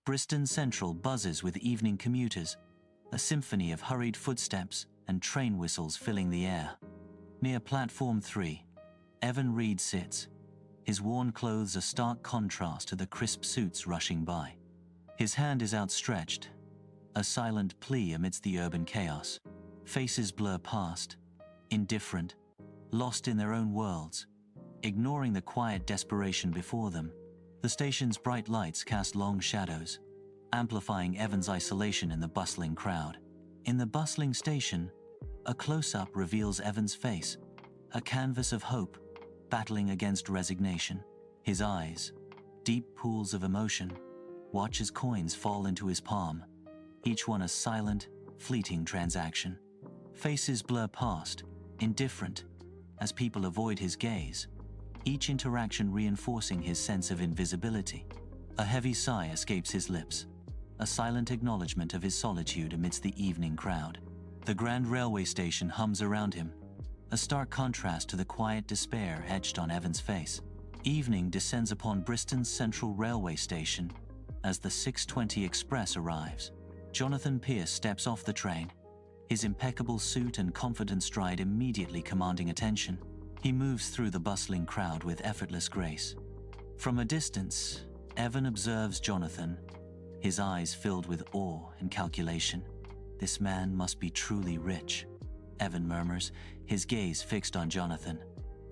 Bristol Central buzzes with evening commuters, a symphony of hurried footsteps and train whistles filling the air. Near platform 3, Evan Reed sits, his worn clothes a stark contrast to the crisp suits rushing by. His hand is outstretched, a silent plea amidst the urban chaos. Faces blur past, indifferent, lost in their own worlds, ignoring the quiet desperation before them. The station's bright lights cast long shadows, amplifying Evan's isolation in the bustling crowd. In the bustling station, a close-up reveals Evan's face, a canvas of hope, battling against resignation. His eyes, deep pools of emotion, watch as coins fall into his palm, each one a silent, fleeting transaction. Faces blur past, indifferent, as people avoid his gaze, each interaction reinforcing his sense of invisibility. A heavy sigh escapes his lips, a silent acknowledgement of his solitude amidst the evening crowd. The Grand Railway Station hums around him, a stark contrast to the quiet despair etched on Evan's face. Evening descends upon Bristol Central Railway Station as the 6:20 express arrives. Jonathan Pierce steps off the train, his impeccable suit and confident stride immediately commanding attention. He moves through the bustling crowd with effortless grace. From a distance, Evan observes Jonathan, his eyes filled with awe and calculation. "This man must be truly rich," Evan murmurs, his gaze fixed on Jonathan.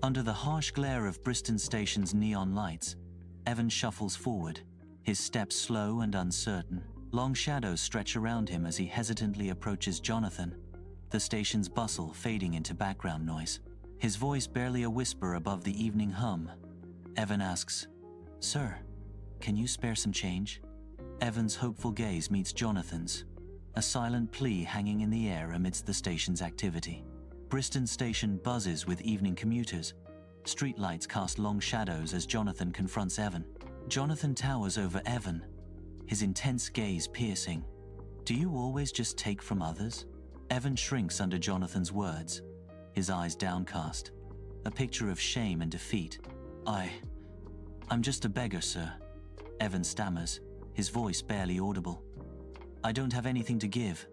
Under the harsh glare of Bristol Station's neon lights, Evan shuffles forward, his steps slow and uncertain. Long shadows stretch around him as he hesitantly approaches Jonathan, the station's bustle fading into background noise. His voice barely a whisper above the evening hum. Evan asks, "Sir, can you spare some change?" Evan's hopeful gaze meets Jonathan's, a silent plea hanging in the air amidst the station's activity. Bristol Station buzzes with evening commuters. Streetlights cast long shadows as Jonathan confronts Evan. Jonathan towers over Evan, his intense gaze piercing. "Do you always just take from others?" Evan shrinks under Jonathan's words, his eyes downcast, a picture of shame and defeat. I'm just a beggar, sir," Evan stammers, his voice barely audible. "I don't have anything to give."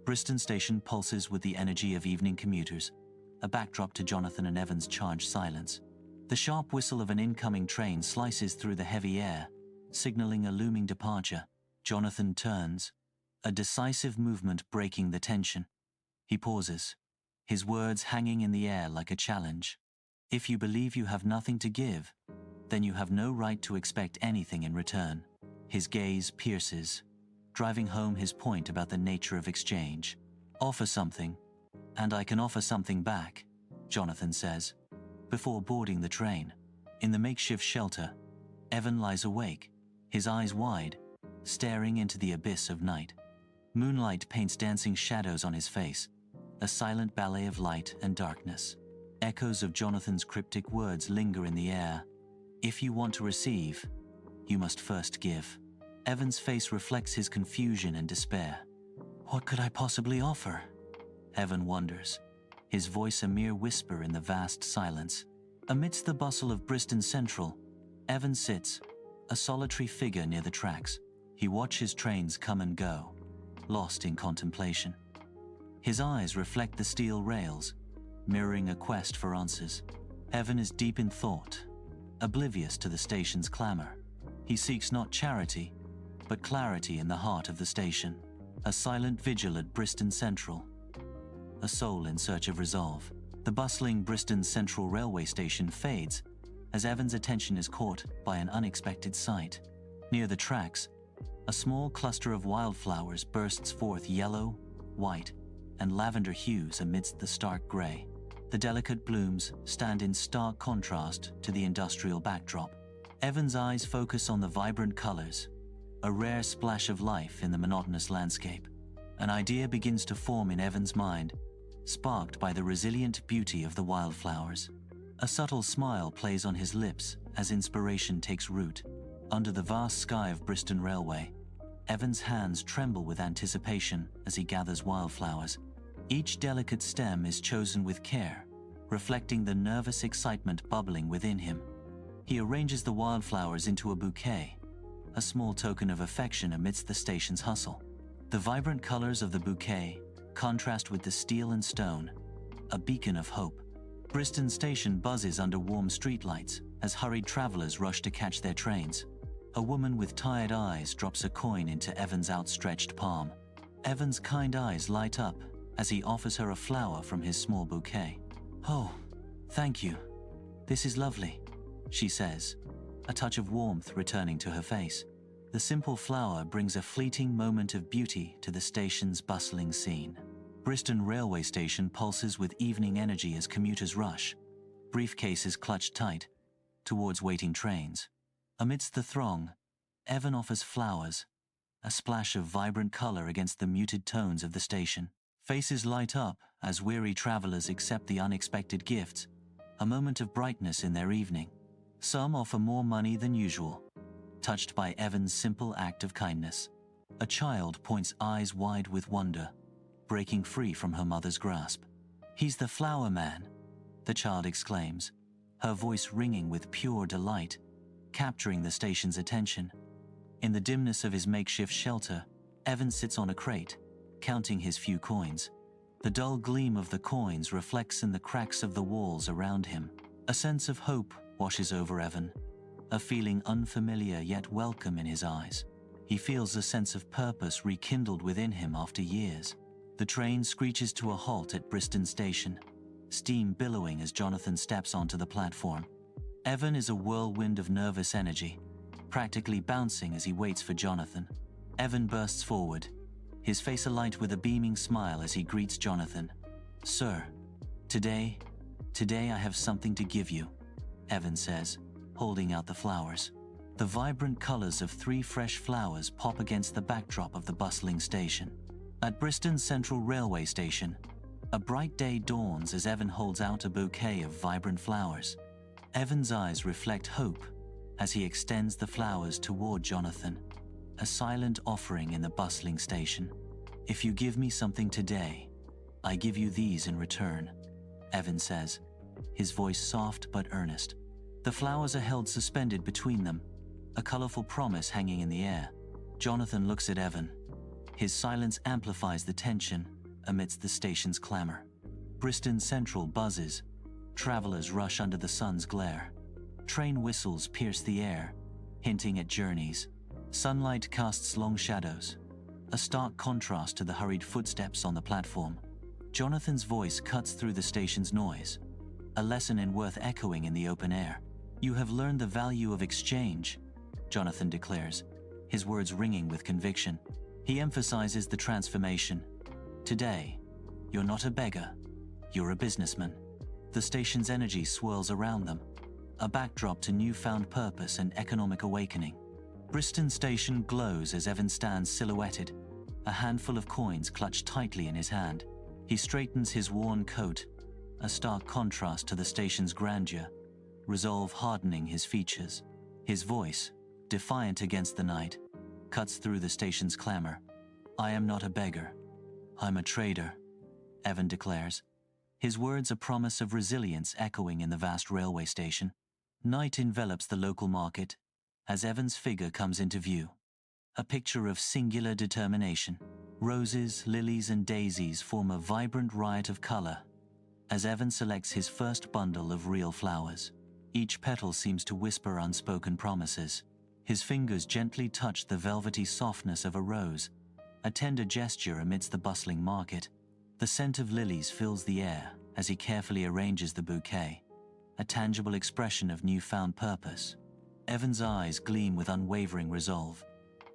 Bristol Station pulses with the energy of evening commuters, a backdrop to Jonathan and Evan's charged silence. The sharp whistle of an incoming train slices through the heavy air, signaling a looming departure. Jonathan turns, a decisive movement breaking the tension. He pauses, his words hanging in the air like a challenge. "If you believe you have nothing to give, then you have no right to expect anything in return." His gaze pierces, driving home his point about the nature of exchange. "Offer something, and I can offer something back," Jonathan says. Before boarding the train, in the makeshift shelter, Evan lies awake, his eyes wide, staring into the abyss of night. Moonlight paints dancing shadows on his face, a silent ballet of light and darkness. Echoes of Jonathan's cryptic words linger in the air. "If you want to receive, you must first give." Evan's face reflects his confusion and despair. "What could I possibly offer?" Evan wonders, his voice a mere whisper in the vast silence. Amidst the bustle of Bristol Central, Evan sits, a solitary figure near the tracks. He watches trains come and go, lost in contemplation. His eyes reflect the steel rails, mirroring a quest for answers. Evan is deep in thought, oblivious to the station's clamor. He seeks not charity, but clarity in the heart of the station. A silent vigil at Bristol Central, a soul in search of resolve. The bustling Bristol Central Railway Station fades as Evan's attention is caught by an unexpected sight. Near the tracks, a small cluster of wildflowers bursts forth yellow, white, and lavender hues amidst the stark gray. The delicate blooms stand in stark contrast to the industrial backdrop. Evan's eyes focus on the vibrant colors, a rare splash of life in the monotonous landscape. An idea begins to form in Evan's mind, sparked by the resilient beauty of the wildflowers. A subtle smile plays on his lips as inspiration takes root. Under the vast sky of Bristol Railway, Evan's hands tremble with anticipation as he gathers wildflowers. Each delicate stem is chosen with care, reflecting the nervous excitement bubbling within him. He arranges the wildflowers into a bouquet, a small token of affection amidst the station's hustle. The vibrant colors of the bouquet contrast with the steel and stone, a beacon of hope. Bristol Station buzzes under warm streetlights as hurried travelers rush to catch their trains. A woman with tired eyes drops a coin into Evan's outstretched palm. Evan's kind eyes light up as he offers her a flower from his small bouquet. "Oh, thank you. This is lovely," she says, a touch of warmth returning to her face. The simple flower brings a fleeting moment of beauty to the station's bustling scene. Bristol railway station pulses with evening energy as commuters rush, briefcases clutched tight, towards waiting trains. Amidst the throng, Evan offers flowers, a splash of vibrant color against the muted tones of the station. Faces light up as weary travelers accept the unexpected gifts, a moment of brightness in their evening. Some offer more money than usual, touched by Evan's simple act of kindness. A child points eyes wide with wonder, breaking free from her mother's grasp. "He's the flower man," the child exclaims, her voice ringing with pure delight, capturing the station's attention. In the dimness of his makeshift shelter, Evan sits on a crate, counting his few coins. The dull gleam of the coins reflects in the cracks of the walls around him. A sense of hope washes over Evan, a feeling unfamiliar yet welcome in his eyes. He feels a sense of purpose rekindled within him after years. The train screeches to a halt at Bristol Station, steam billowing as Jonathan steps onto the platform. Evan is a whirlwind of nervous energy, practically bouncing as he waits for Jonathan. Evan bursts forward, his face alight with a beaming smile as he greets Jonathan. "Sir, today I have something to give you," Evan says, holding out the flowers. The vibrant colors of 3 fresh flowers pop against the backdrop of the bustling station. At Bristol Central Railway Station, a bright day dawns as Evan holds out a bouquet of vibrant flowers. Evan's eyes reflect hope as he extends the flowers toward Jonathan, a silent offering in the bustling station. "If you give me something today, I give you these in return," Evan says, his voice soft but earnest. The flowers are held suspended between them, a colorful promise hanging in the air. Jonathan looks at Evan. His silence amplifies the tension amidst the station's clamor. Bristol Central buzzes. Travelers rush under the sun's glare. Train whistles pierce the air, hinting at journeys. Sunlight casts long shadows, a stark contrast to the hurried footsteps on the platform. Jonathan's voice cuts through the station's noise, a lesson worth echoing in the open air. "You have learned the value of exchange," Jonathan declares, his words ringing with conviction. He emphasizes the transformation. "Today, you're not a beggar, you're a businessman." The station's energy swirls around them, a backdrop to newfound purpose and economic awakening. Bristol Station glows as Evan stands silhouetted, a handful of coins clutched tightly in his hand. He straightens his worn coat, a stark contrast to the station's grandeur, resolve hardening his features. His voice, defiant against the night, cuts through the station's clamor. "I am not a beggar. I'm a trader," Evan declares, his words a promise of resilience echoing in the vast railway station. Night envelops the local market as Evan's figure comes into view, a picture of singular determination. Roses, lilies, and daisies form a vibrant riot of color as Evan selects his first bundle of real flowers. Each petal seems to whisper unspoken promises. His fingers gently touch the velvety softness of a rose, a tender gesture amidst the bustling market. The scent of lilies fills the air as he carefully arranges the bouquet, a tangible expression of newfound purpose. Evan's eyes gleam with unwavering resolve,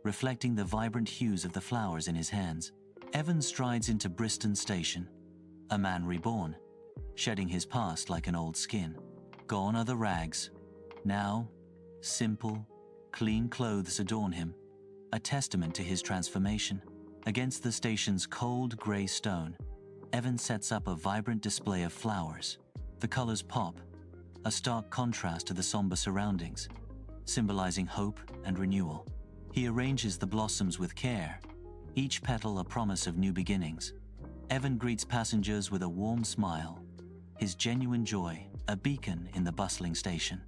reflecting the vibrant hues of the flowers in his hands. Evan strides into Bristol Station, a man reborn, shedding his past like an old skin. Gone are the rags. Now, simple, clean clothes adorn him, a testament to his transformation. Against the station's cold gray stone, Evan sets up a vibrant display of flowers. The colors pop, a stark contrast to the somber surroundings, symbolizing hope and renewal. He arranges the blossoms with care, each petal a promise of new beginnings. Evan greets passengers with a warm smile, his genuine joy a beacon in the bustling station.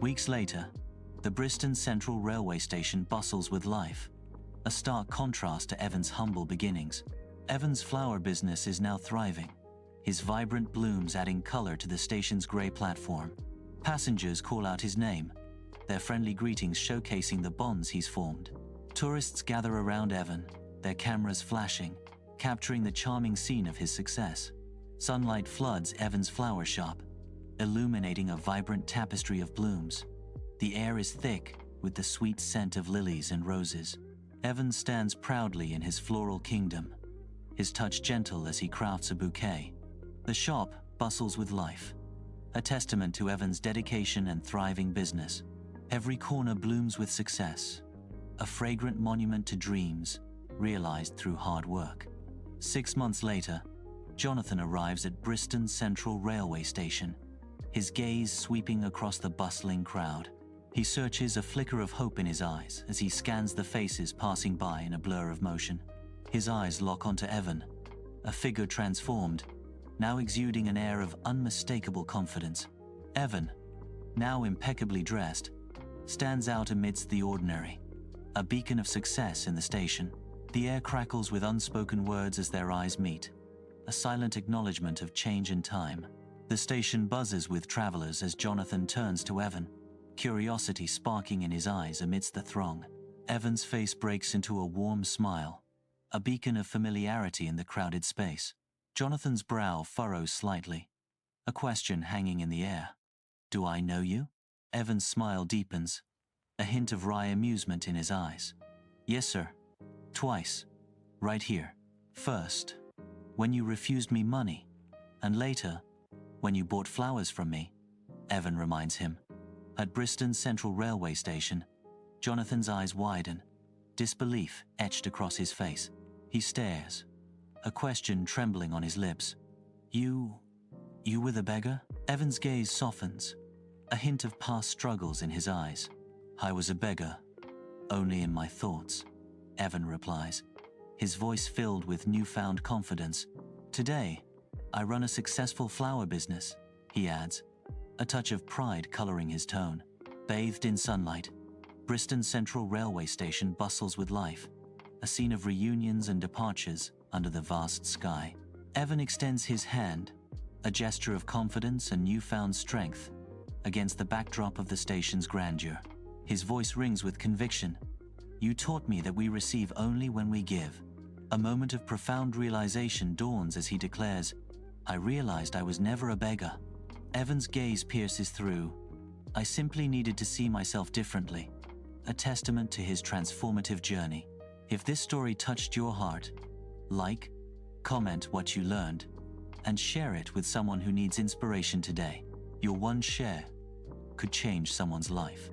Weeks later, The Bristol Central Railway Station bustles with life, a stark contrast to Evan's humble beginnings. Evan's flower business is now thriving, his vibrant blooms adding color to the station's grey platform. Passengers call out his name, their friendly greetings showcasing the bonds he's formed. Tourists gather around Evan, their cameras flashing, capturing the charming scene of his success. Sunlight floods Evan's flower shop, illuminating a vibrant tapestry of blooms. The air is thick with the sweet scent of lilies and roses. Evan stands proudly in his floral kingdom, his touch gentle as he crafts a bouquet. The shop bustles with life, a testament to Evan's dedication and thriving business. Every corner blooms with success, a fragrant monument to dreams realized through hard work. 6 months later, Jonathan arrives at Bristol Central Railway Station, his gaze sweeping across the bustling crowd. He searches a flicker of hope in his eyes as he scans the faces passing by in a blur of motion. His eyes lock onto Evan, a figure transformed, now exuding an air of unmistakable confidence. Evan, now impeccably dressed, stands out amidst the ordinary, a beacon of success in the station. The air crackles with unspoken words as their eyes meet, a silent acknowledgement of change and time. The station buzzes with travelers as Jonathan turns to Evan, curiosity sparking in his eyes amidst the throng. Evan's face breaks into a warm smile, a beacon of familiarity in the crowded space. Jonathan's brow furrows slightly, a question hanging in the air. "Do I know you?" Evan's smile deepens, a hint of wry amusement in his eyes. "Yes, sir. Twice. Right here. First, when you refused me money, and later, when you bought flowers from me," Evan reminds him. At Bristol Central Railway Station, Jonathan's eyes widen, disbelief etched across his face. He stares, a question trembling on his lips. You were the beggar?" Evan's gaze softens, a hint of past struggles in his eyes. "I was a beggar, only in my thoughts," Evan replies, his voice filled with newfound confidence. "Today, I run a successful flower business," he adds, a touch of pride coloring his tone. Bathed in sunlight, Bristol Central Railway Station bustles with life, a scene of reunions and departures under the vast sky. Evan extends his hand, a gesture of confidence and newfound strength, against the backdrop of the station's grandeur. His voice rings with conviction. "You taught me that we receive only when we give." A moment of profound realization dawns as he declares, "I realized I was never a beggar." Evan's gaze pierces through. "I simply needed to see myself differently," a testament to his transformative journey. If this story touched your heart, like, comment what you learned, and share it with someone who needs inspiration today. Your one share could change someone's life.